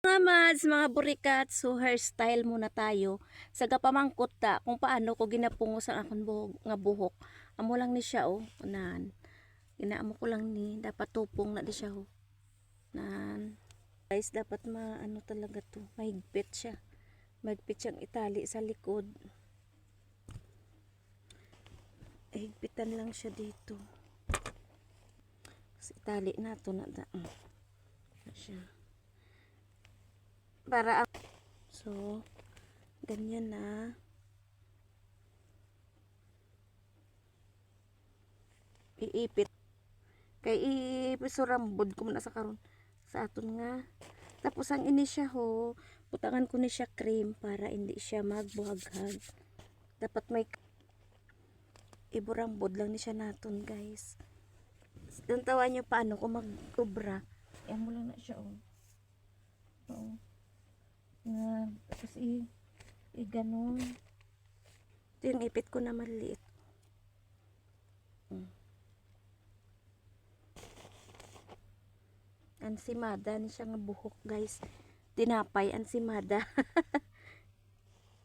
Mga mads, mga burikat, so hairstyle muna tayo. Sa gapamangkot ta kung paano ko ginapungos ang akong buhok. Amo lang ni siya unahan. Ginaamo ko lang ni dapat tupong na di siya Nan. Guys, dapat maano talaga to. Mahigpit siya. Mahigpit siyang itali sa likod. Higpitan lang siya dito. Kasi itali na to na da. Siya. Para so ganyan na. Iipit kay ipisurambod ko muna sa karon sa aton nga. Tapos ang ini siya butangan ko ni siya cream para hindi siya magbuhaghag. Dapat may iburambod lang ni siya naton, guys. Yung tawa nyo paano ko mag-ubra. Yan mo lang na siya Oo. Nga, tapos ganon. Ito yung ipit ko na maliit. Ansimada ni siya nga buhok, guys. Tinapay ansimada.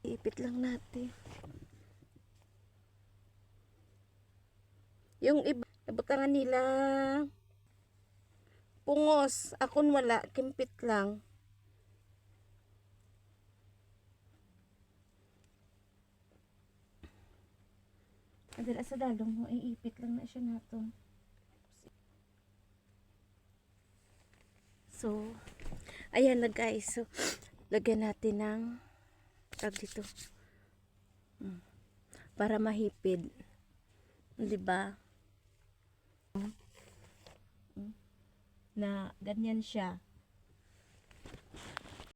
Ipit lang natin. Yung iba, nabutangan nila pungos. Akon wala, kimpit lang. Adala sa dalong mo, iipit lang na siya natin. So, ayan na guys. So, lagyan natin ng tag dito. Para mahipid. 'Di ba? Na ganyan siya.